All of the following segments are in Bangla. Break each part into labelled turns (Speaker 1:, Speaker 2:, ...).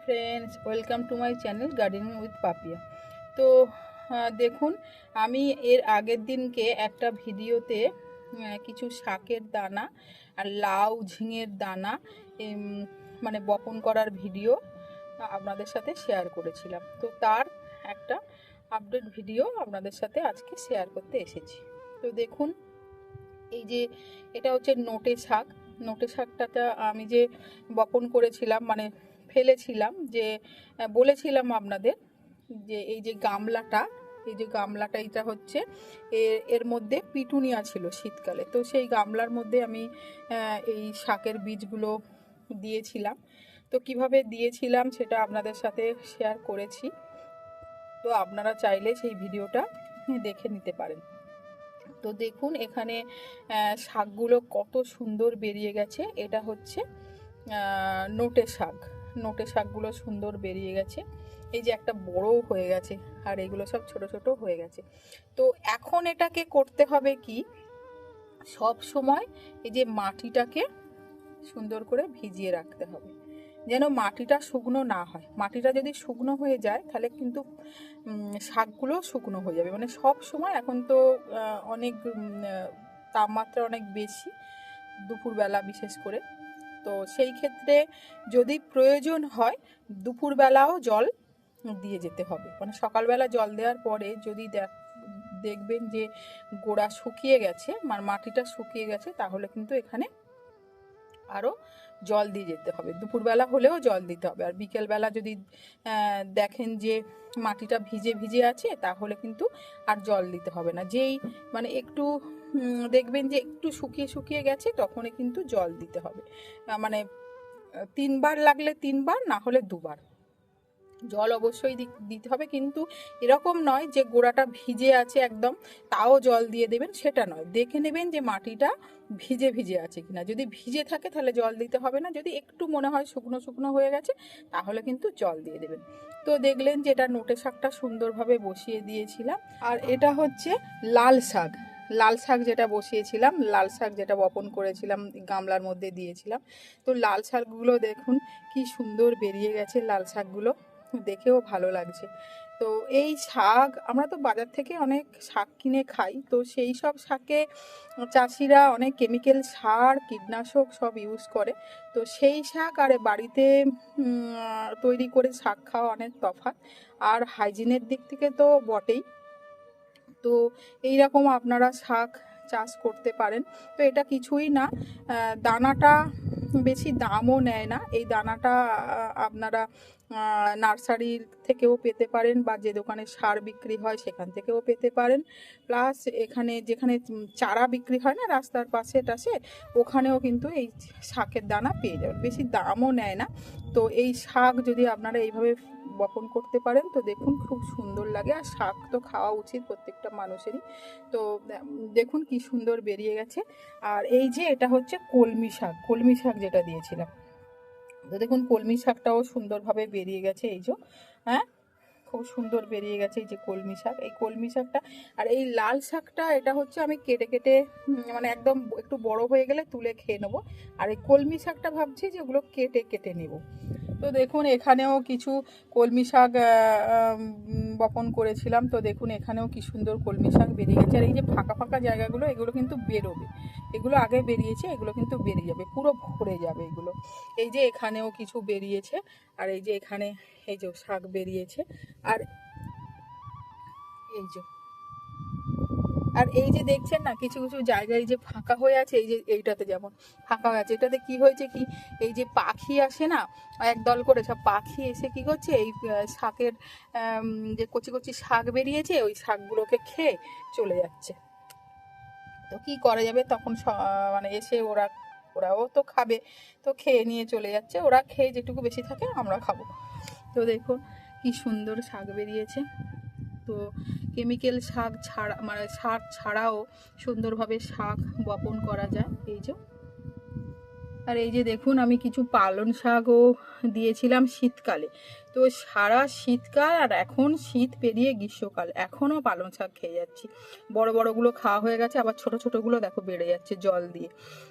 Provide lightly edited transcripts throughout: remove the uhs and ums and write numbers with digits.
Speaker 1: Friends, welcome to my channel gardening with Papia. তো দেখুন, আমি এর আগের দিনকে একটা ভিডিওতে কিছু শাকের দানা আর লাউ ঝিঙের দানা মানে বপন করার ভিডিও আপনাদের সাথে শেয়ার করেছিলাম। তো তার একটা আপডেট ভিডিও আপনাদের সাথে আজকে শেয়ার করতে এসেছি। তো দেখুন, এই যে এটা হচ্ছে নোটে শাক। নোটে শাকটাটা আমি যে বপন করেছিলাম, মানে ফেলেছিলাম, যে বলেছিলাম আপনাদের যে এই যে গামলাটা, এটা হচ্ছে এর মধ্যে পিটুনিয়া ছিল শীতকালে। তো সেই গামলার মধ্যে আমি এই শাকের বীজগুলো দিয়েছিলাম। তো কিভাবে দিয়েছিলাম সেটা আপনাদের সাথে শেয়ার করেছি। তো আপনারা চাইলে সেই ভিডিওটা দেখে নিতে পারেন। তো দেখুন, এখানে শাকগুলো কত সুন্দর বেরিয়ে গেছে। এটা হচ্ছে নোটে শাক। নোটে শাকগুলো সুন্দর বেরিয়ে গেছে। এই যে একটা বড় হয়ে গেছে, আর এগুলো সব ছোট ছোট হয়ে গেছে। তো এখন এটাকে করতে হবে কি, সব সময় এই যে মাটিটাকে সুন্দর করে ভিজিয়ে রাখতে হবে, যেন মাটিটা শুকনো না হয়। মাটিটা যদি শুকনো হয়ে যায় তাহলে কিন্তু শাকগুলো শুকনো হয়ে যাবে। মানে সব সময়, এখন তো অনেক তাপমাত্রা অনেক বেশি দুপুরবেলা বিশেষ করে। তো সেই ক্ষেত্রে যদি প্রয়োজন হয় দুপুরবেলাও জল দিয়ে যেতে হবে। মানে সকালবেলা জল দেওয়ার পরে যদি দেখবেন যে গোড়া শুকিয়ে গেছে, মাটিটা শুকিয়ে গেছে, তাহলে কিন্তু এখানে আরও জল দিয়ে যেতে হবে। দুপুরবেলা হলেও জল দিতে হবে। আর বিকেলবেলা যদি দেখেন যে মাটিটা ভিজে ভিজে আছে, তাহলে কিন্তু আর জল দিতে হবে না। যেই মানে একটু দেখবেন যে একটু শুকিয়ে শুকিয়ে গেছে, তখনই কিন্তু জল দিতে হবে। মানে 3বার লাগলে 3বার, না হলে 2বার জল অবশ্যই দিতে হবে। কিন্তু এরকম নয় যে গোড়াটা ভিজে আছে একদম তাও জল দিয়ে দেবেন, সেটা নয়। দেখে নেবেন যে মাটিটা ভিজে ভিজে আছে কিনা। যদি ভিজে থাকে তাহলে জল দিতে হবে না। যদি একটু মনে হয় শুকনো শুকনো হয়ে গেছে, তাহলে কিন্তু জল দিয়ে দেবেন। তো দেখলেন যে এটা নোটে শাকটা সুন্দরভাবে বসিয়ে দিয়েছিলাম। আর এটা হচ্ছে লাল শাক। লাল শাক যেটা বসিয়েছিলাম, লাল শাক যেটা বপন করেছিলাম, গামলার মধ্যে দিয়েছিলাম। তো লাল শাকগুলো দেখুন কি সুন্দর বেরিয়ে গেছে। লাল শাকগুলো দেখেও ভালো লাগছে। তো এই শাক আমরা তো বাজার থেকে অনেক শাক কিনে খাই। তো সেই সব শাকে চাষিরা অনেক কেমিক্যাল সার, কীটনাশক সব ইউজ করে। তো সেই শাক আর বাড়িতে তৈরি করে শাক খাওয়া অনেক তফাৎ। আর হাইজিনের দিক থেকে তো বটেই। তো এইরকম আপনারা শাক চাষ করতে পারেন। তো এটা কিছুই না, দানাটা বেশি দামও নেয় না। এই দানাটা আপনারা নার্সারির থেকেও পেতে পারেন, বা যে দোকানে সার বিক্রি হয় সেখান থেকেও পেতে পারেন। প্লাস এখানে যেখানে চারা বিক্রি হয় না রাস্তার পাশে টাশে, ওখানেও কিন্তু এই শাকের দানা পেয়ে যাবেন, বেশি দামও নেয় না। তো এই শাক যদি আপনারা এইভাবে বপন করতে পারেন, তো দেখুন খুব সুন্দর লাগে। আর শাক তো খাওয়া উচিত প্রত্যেকটা মানুষেরই। তো দেখুন কি সুন্দর বেরিয়ে গেছে। আর এই যে এটা হচ্ছে কলমি শাক। কলমি শাক যেটা দিয়েছিলাম, তো দেখুন কলমি শাকটাও সুন্দরভাবে বেরিয়ে গেছে। এই যে হ্যাঁ, খুব সুন্দর বেরিয়ে গেছে এই যে কলমি শাক, এই কলমি শাকটা। আর এই লাল শাকটা, এটা হচ্ছে আমি কেটে কেটে মানে একদম একটু বড় হয়ে গেলে তুলে খেয়ে নেবো। আর এই কলমি শাকটা ভাবছি যে ওগুলো কেটে কেটে নেব। তো দেখুন এখানেও কিছু কলমি শাক বপন করেছিলাম। তো দেখুন এখানেও কি সুন্দর কলমি শাক বেরিয়ে গেছে। আর এই যে ফাঁকা ফাঁকা জায়গাগুলো, এগুলো কিন্তু বেরোবে। এগুলো আগে বেরিয়েছে, এগুলো কিন্তু বেরিয়ে যাবে, পুরো ভরে যাবে এগুলো। এই যে এখানেও কিছু বেরিয়েছে। আর এই যে এখানে এই যে শাক বেরিয়েছে। আর এই যে আর এই যে দেখছেন না, কিছু কিছু জায়গায় যে ফাঁকা হয়ে আছে, এই যে এইটাতে যেমন ফাঁকা হয়ে আছে, এটাতে কি হয়েছে কি, এই যে পাখি আসে না একদল করে, সব পাখি এসে কি করছে, এই শাকের যে কচি কচি শাক বেরিয়েছে ওই শাকগুলোকে খেয়ে চলে যাচ্ছে। তো কি করা যাবে তখন, মানে এসে ওরাও তো খাবে। তো খেয়ে নিয়ে চলে যাচ্ছে। ওরা খেয়ে যেটুকু বেশি থাকে আমরা খাবো। তো দেখুন কি সুন্দর শাক বেরিয়েছে। তো কেমিক্যাল শাক ছাড়া, মানে সার ছাড়াও সুন্দরভাবে শাক বপন করা যায়। এই যে আর এই যে দেখুন আমি কিছু পালং শাকও দিয়েছিলাম শীতকালে। তো সারা শীতকাল আর এখন শীত পেরিয়ে গ্রীষ্মকাল, এখনও পালং শাক খেয়ে যাচ্ছি। বড় বড়গুলো খাওয়া হয়ে গেছে, আবার ছোট ছোটগুলো দেখো বেড়ে যাচ্ছে জল দিয়ে।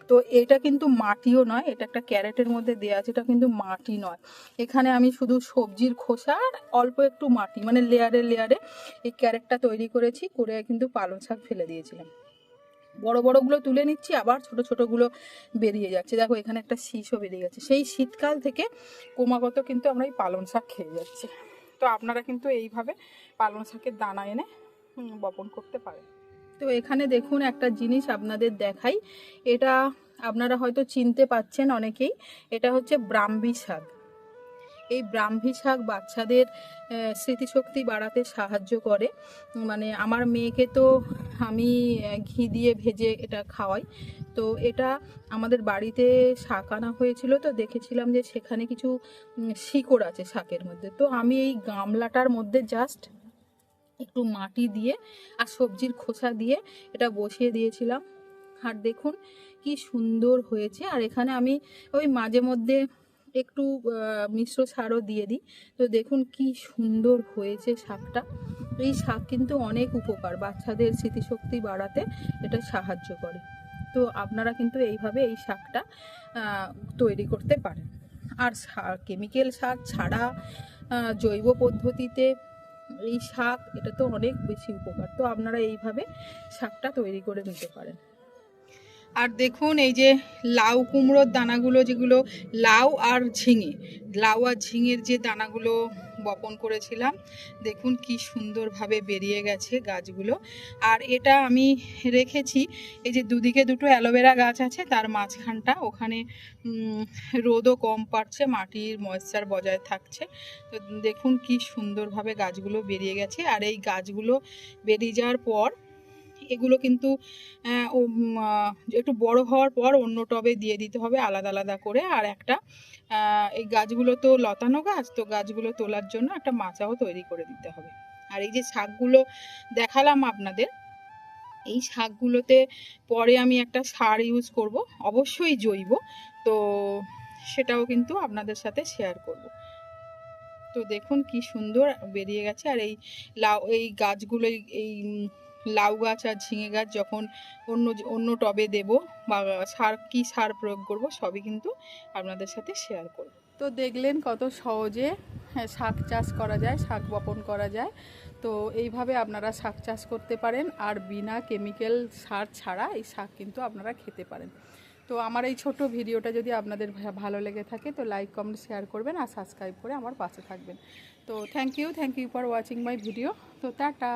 Speaker 1: তো এটা কিন্তু মাটিও নয়, এটা একটা ক্যারেটের মধ্যে দেওয়া আছে, এটা কিন্তু মাটি নয়। এখানে আমি শুধু সবজির খোসা আর অল্প একটু মাটি, মানে লেয়ারে লেয়ারে এই ক্যারেটটা তৈরি করেছি, করে কিন্তু পালং শাক ফেলে দিয়েছিলাম। বড় বড়গুলো তুলে নিচ্ছি, আবার ছোট ছোটগুলো বেরিয়ে যাচ্ছে। দেখো এখানে একটা শীষও বেরিয়ে গেছে। সেই শীতকাল থেকে ক্রমাগত কিন্তু আমরা এই পালং শাক খেয়ে যাচ্ছি। তো আপনারা কিন্তু এইভাবে পালং শাকের দানা এনে বপন করতে পারেন। তো এখানে দেখুন একটা জিনিস আপনাদের দেখাই, এটা আপনারা হয়তো চিনতে পাচ্ছেন অনেকেই, এটা হচ্ছে ব্রাহ্মী শাক। এই ব্রাহ্মী শাক বাচ্চাদের স্মৃতিশক্তি বাড়াতে সাহায্য করে। মানে আমার মেয়েকে তো আমি ঘি দিয়ে ভেজে এটা খাওয়াই। তো এটা আমাদের বাড়িতে শাক আনা হয়েছিল, তো দেখেছিলাম যে সেখানে কিছু শিকড় আছে শাকের মধ্যে। তো আমি এই গামলাটার মধ্যে জাস্ট একটু মাটি দিয়ে আর সবজির খোসা দিয়ে এটা বসিয়ে দিয়েছিলাম। আর দেখুন কি সুন্দর হয়েছে। আর এখানে আমি ওই মাঝে মধ্যে একটু মিশ্র সারও দিয়ে দিই। তো দেখুন কি সুন্দর হয়েছে শাকটা। এই শাক কিন্তু অনেক উপকার, বাচ্চাদের স্মৃতিশক্তি বাড়াতে এটা সাহায্য করে। তো আপনারা কিন্তু এইভাবে এই শাকটা তৈরি করতে পারেন। আর কেমিক্যাল শাক ছাড়া জৈব পদ্ধতিতে এই শাক, এটা তো অনেক বেশি উপকার। তো আপনারা এইভাবে শাকটা তৈরি করে নিতে পারেন। আর দেখুন এই যে লাউ কুমড়োর দানাগুলো, যেগুলো লাউ আর ঝিঙের যে দানাগুলো বপন করেছিলাম, দেখুন কি সুন্দরভাবে বেরিয়ে গেছে গাছগুলো। আর এটা আমি রেখেছি, এই যে দুদিকে দুটো অ্যালোভেরা গাছ আছে, তার মাঝখানটা ওখানে রোদও কম পাচ্ছে, মাটির ময়েশ্চার বজায় থাকছে। তো দেখুন কি সুন্দরভাবে গাছগুলো বেরিয়ে গেছে। আর এই গাছগুলো বেরিয়ে যাওয়ার পর এগুলো কিন্তু একটু বড় হওয়ার পর অন্য টবে দিয়ে দিতে হবে আলাদা আলাদা করে। আর একটা এই গাছগুলো তো লতানো গাছ, তো গাছগুলো তোলার জন্য একটা মাচাও তৈরি করে দিতে হবে। আর এই যে শাকগুলো দেখালাম আপনাদের, এই শাকগুলোতে পরে আমি একটা সার ইউজ করব, অবশ্যই জৈব। তো সেটাও কিন্তু আপনাদের সাথে শেয়ার করব। তো দেখুন কি সুন্দর বেরিয়ে গেছে। আর এই গাছগুলো, এই লাউ গাছ আর ঝিঙে গাছ যখন অন্য টবে দেব বা সার প্রয়োগ করব, সবই কিন্তু আপনাদের সাথে শেয়ার করব। তো দেখলেন কত সহজে শাক চাষ করা যায়, শাক বপন করা যায়। তো এইভাবে আপনারা শাক চাষ করতে পারেন, আর বিনা কেমিক্যাল সার ছাড়া এই শাক কিন্তু আপনারা খেতে পারেন। তো আমার এই ছোট ভিডিওটা যদি আপনাদের ভালো লেগে থাকে, তো লাইক কমেন্ট শেয়ার করবেন আর সাবস্ক্রাইব করে আমার পাশে থাকবেন। তো thank you for watching my video. তো টাটা।